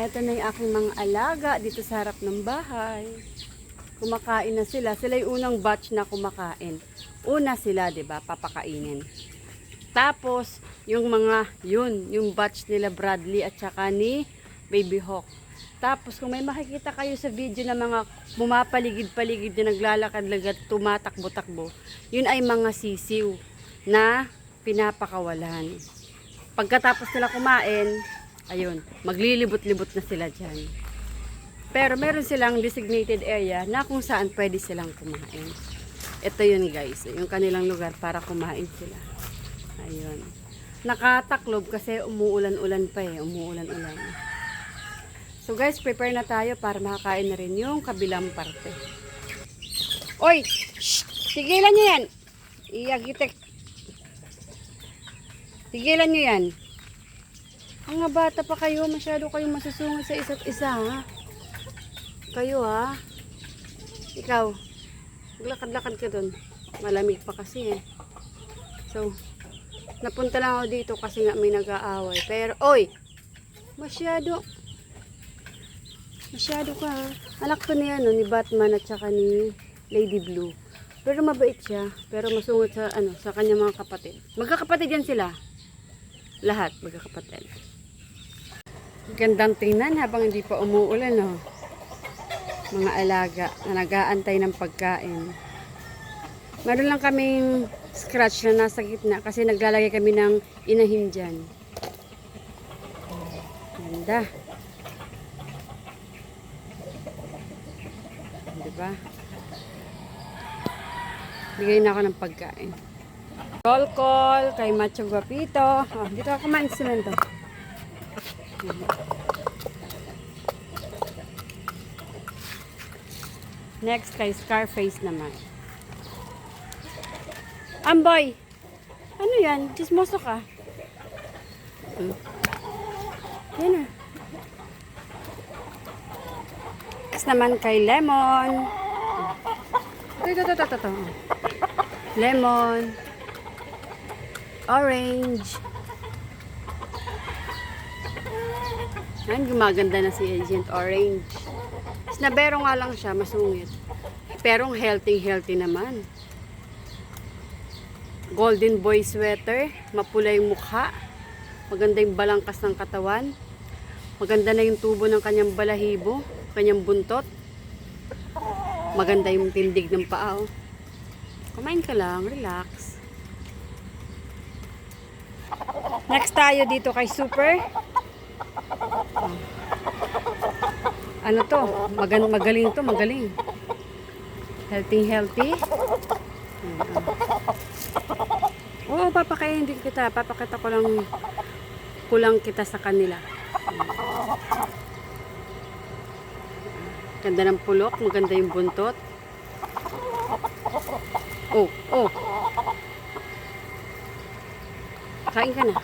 Eto na yung aking mga alaga dito sa harap ng bahay. Kumakain na sila. Sila yung unang batch na kumakain. Una sila, 'di ba, papakainin. Tapos, yung mga, yung batch nila Bradley at saka ni Baby Hawk. Tapos, kung may makikita kayo sa video na mga pumapaligid-paligid na naglalakad-lagad, tumatakbo-takbo, yun ay mga sisiw na pinapakawalan. Pagkatapos nila kumain, ayun, maglilibot-libot na sila dyan. Pero meron silang designated area na kung saan pwede silang kumain. Ito yun guys, yung kanilang lugar para kumain sila. Ayun. Nakataklob kasi umuulan-ulan pa eh. Umuulan-ulan. So guys, prepare na tayo para makakain na rin yung kabilang parte. Oy! Shh! Tigilan nyo yan! Iyagitek. Tigilan nyo yan. Ang nga bata pa kayo, masyado kayong masusungod sa isa't isa ha. Kayo ha. Ikaw, maglakad-lakad ka dun. Malamig pa kasi eh. So, napunta lang ako dito kasi nga may nag-aaway. Pero, oy! Masyado ka ha. Anak to niya, no, ni Batman at saka ni Lady Blue. Pero mabait siya. Pero masungod sa, sa kanyang mga kapatid. Magkakapatid yan sila. Lahat, magkakapatid. Gandang tingnan habang hindi pa umuulan, no. Mga alaga na nag-aantay ng pagkain. Meron lang kaming scratch na nasa gitna kasi naglalagay kami ng inahin dyan. Ganda. Diba? Bigay na ako ng pagkain. Roll call kay Macho Guapito. Oh, dito ako kumain sa semento. Next kay Scarface naman. Amboy! Ano yan? Chismoso ka? Yan na. Next naman kay Lemon. Ito. Lemon. Orange. Yan, gumaganda na si Agent Orange. Snabero nga lang siya, masungit. Pero healthy naman. Golden boy sweater, mapula yung mukha, maganda yung balangkas ng katawan, maganda na yung tubo ng kanyang balahibo, kanyang buntot, maganda yung tindig ng paa. Oh. Kumain ka lang, relax. Next tayo dito kay Super. Oh. Ano to? Magaling to, magaling. Healthy. Oo, papakainin din kita. Papakita ko lang kulang kita sa kanila. Ganda ng pulok, maganda yung buntot. Oh. Kain ka na.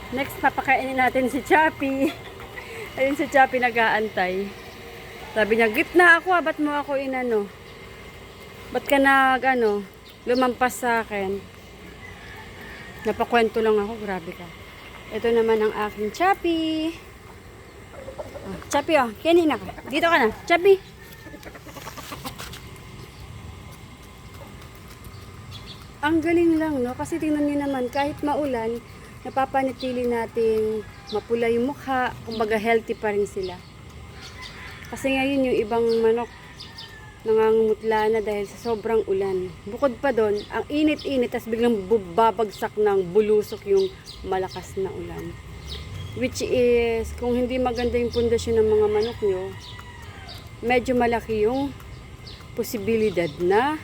Next, papakainin natin si Chappy. Ayun si Chappy nag-aantay. Sabi niya, gitna ako ba't mo ako inano? Ba't ka lumampas sa akin? Napakwento lang ako, grabe ka. Ito naman ang aking Chappy. Oh, Chappy, kanina ka. Dito ka na, Chappy. Ang galing lang, no? Kasi tingnan niyo naman, kahit maulan, napapanatili nating mapula yung mukha, kumbaga healthy pa rin sila. Kasi ngayon yung ibang manok nangangumutla na dahil sa sobrang ulan. Bukod pa doon, ang init-init, tas biglang babagsak ng bulusok yung malakas na ulan. Which is, kung hindi maganda yung pundasyon ng mga manok nyo, medyo malaki yung posibilidad na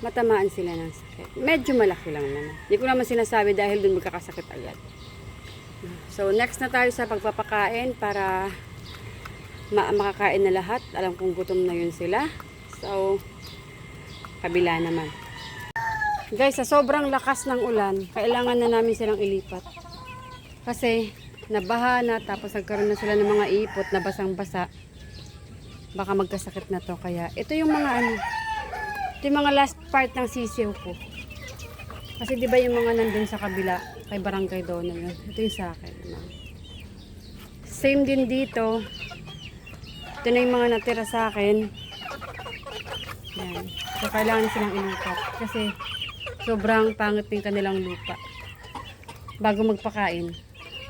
matamaan sila ng sakit. Medyo malaki lang naman. Hindi ko naman sinasabi dahil doon magkakasakit agad. So, next na tayo sa pagpapakain para makakain na lahat. Alam kong gutom na yun sila. So, kabila naman. Guys, sa sobrang lakas ng ulan, kailangan na namin silang ilipat. Kasi, nabaha na, tapos nagkaroon na sila ng mga ipot na basang-basa. Baka magkasakit na to. Kaya, ito yung mga ito yung mga last part ng sisiw ko. Kasi di ba yung mga nandun sa kabila, kay Barangay Dona yun. Ito yung sa akin. Same din dito. Ito na yung mga natira sa akin. Yan. So, kailangan silang ilupat. Kasi, sobrang pangit yung kanilang lupa. Bago magpakain,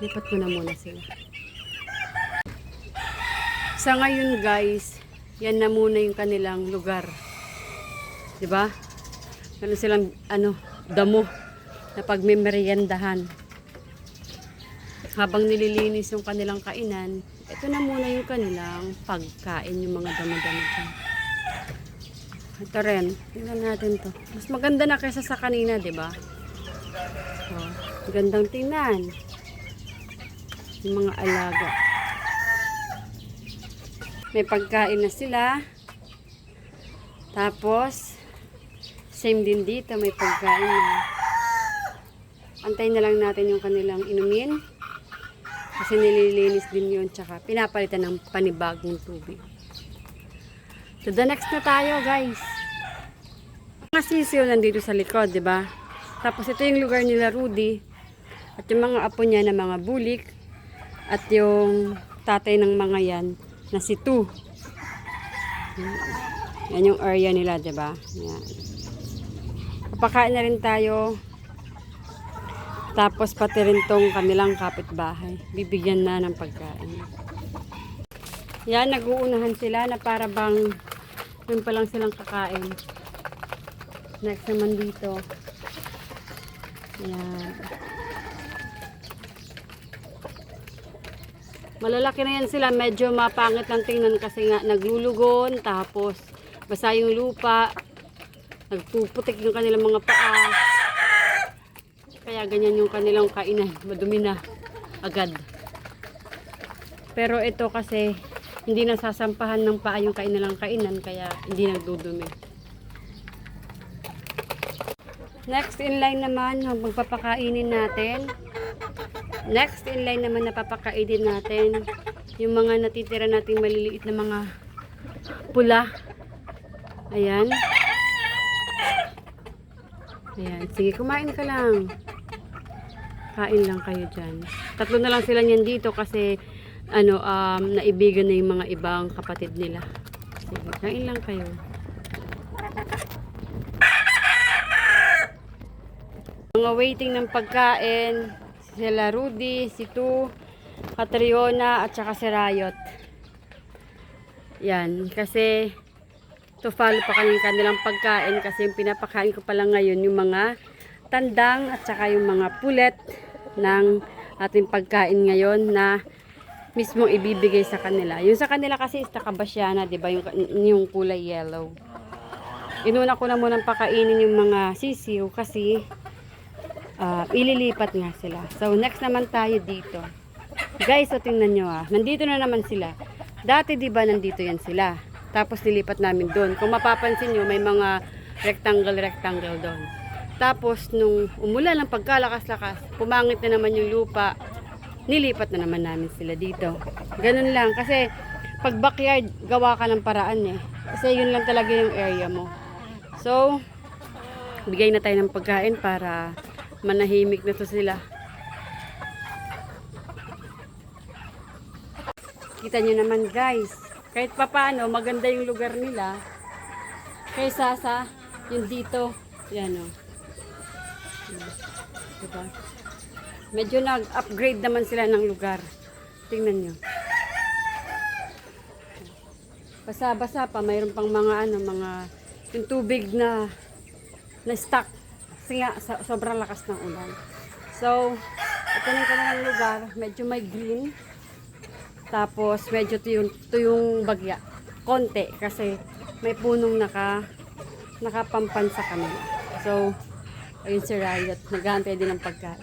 lipat ko na muna sila. Sa ngayon guys, yan na muna yung kanilang lugar. Diba? Meron silang, damo na pagmemeryendahan. Habang nililinis yung kanilang kainan, ito na muna yung kanilang pagkain, yung mga damo-damo dyan. Ito rin, tingnan natin to. Mas maganda na kaysa sa kanina, diba? Oh, gandang tingnan. Yung mga alaga. May pagkain na sila. Tapos, same din dito, may pagkain na. Antayin na lang natin yung kanilang inumin. Kasi nililinis din yun. Tsaka pinapalitan ng panibagong tubig. So, the next na tayo, guys. Mga sisiyo nandito sa likod, di ba? Tapos, ito yung lugar nila Rudy. At yung mga apo niya na mga bulik. At yung tatay ng mga yan na si Tu. Yan yung area nila, di ba? Yan. Papakain na rin tayo. Tapos pati rin tong kanilang kapitbahay. Bibigyan na ng pagkain. Yan, nag-uunahan sila na para bang yun pa lang silang kakain. Next naman dito. Yan. Malalaki na yan sila. Medyo mapangit lang tingnan kasi nga naglulugon. Tapos basa yung lupa. Nagpuputik yung kanilang mga paa. Kaya ganyan yung kanilang kainan. Madumi na agad. Pero ito kasi hindi nasasampahan ng paa yung kanilang kainan. Kaya hindi nagdudumi. Next in line naman, magpapakainin natin. Next in line naman na papakainin natin yung mga natitira nating maliliit na mga pula. Ayan. Ayan. Sige, kumain ka lang. Kain lang kayo dyan. Tatlo na lang sila niyan dito kasi naibigan na yung mga ibang kapatid nila. Sige, kain lang kayo. Mga waiting ng pagkain, sila Rudy, si Tu, Catriona, at saka si Riot. Yan, kasi to follow pa kanilang pagkain kasi yung pinapakain ko pala ngayon yung mga tandang at saka yung mga pulet ng ating pagkain ngayon na mismo ibibigay sa kanila. Yung sa kanila kasi is Takabasyana, di ba? Yung kulay yellow. Inuna ko na munang pakainin yung mga sisiw kasi ililipat nga sila. So, next naman tayo dito. Guys, so tingnan nyo nandito na naman sila. Dati, di ba, nandito yan sila. Tapos, nilipat namin doon. Kung mapapansin nyo, may mga rectangle doon. Tapos, nung umulan ng pagkalakas-lakas, pumangit na naman yung lupa, nilipat na naman namin sila dito. Ganun lang. Kasi, pag backyard, gawa ka ng paraan Kasi, yun lang talaga yung area mo. So, bigay na tayo ng pagkain para manahimik na to sila. Kita nyo naman guys, kahit papaano maganda yung lugar nila kaysa sa yung dito. Yan diba? Medyo nag-upgrade naman sila ng lugar. Tingnan nyo. Basa-basa pa, mayroon pang mga mga yung tubig na stock. Kasi nga, sobrang lakas ng ulan. So, ito na yung kanilang lugar. Medyo may green. Tapos, medyo ito yung bagya. Konti. Kasi, may punong nakapampan sa kanila. So, ayun si Riot. Naghahantay din ng pagkain.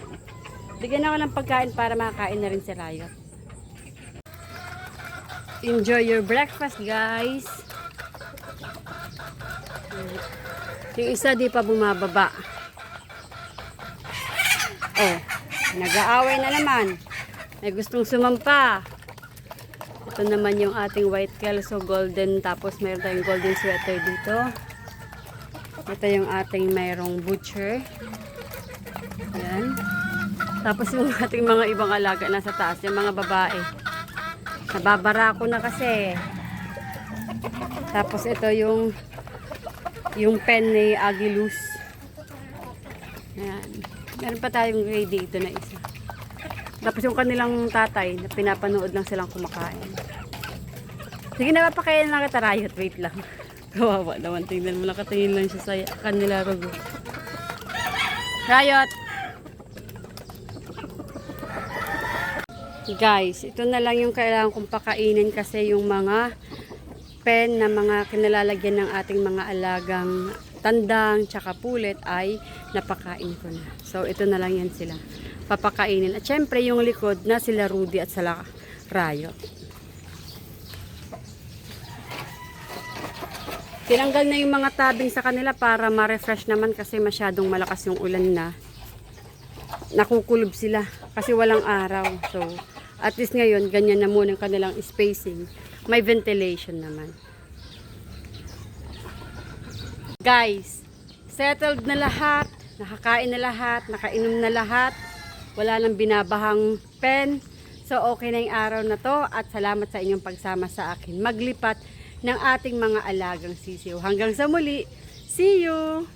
Bigyan ako ng pagkain para makakain na rin si Riot. Enjoy your breakfast, guys. Yung isa di pa bumababa. Oh, nag-aaway na naman. May gustong sumampa. Ito naman yung ating white kelso golden. Tapos mayroon tayong golden sweater dito. Ito yung ating mayroong butcher. Tapos yung ating mga ibang alaga nasa taas, yung mga babae. Nababara ko na kasi. Tapos ito yung pen ni Agilus. Ayan. Meron pa tayong gray dito na isa. Tapos yung kanilang tatay, na pinapanood lang silang kumakain. Sige na, papakain lang kita, Riot. Wait lang. Kawawa naman. Tingnan mo, nakatingin lang siya sa kanila rogo. Riot! Guys, ito na lang yung kailangan kong pakainin kasi yung mga pen na mga kinalalagyan ng ating mga alagang tandang tsaka pulet ay napakain ko na. So, ito na lang yan sila. Papakainin. At syempre, yung likod na sila Rudy at sila Riot. Tinanggal na yung mga tabing sa kanila para ma-refresh naman kasi masyadong malakas yung ulan na. Nakukulob sila kasi walang araw. So, at least ngayon, ganyan na muna ang kanilang spacing. May ventilation naman. Guys, settled na lahat. Nakakain na lahat. Nakainom na lahat. Wala nang binabahang pen. So, okay na yung araw na to. At salamat sa inyong pagsama sa akin. Maglipat ng ating mga alagang sisiw. Hanggang sa muli. See you!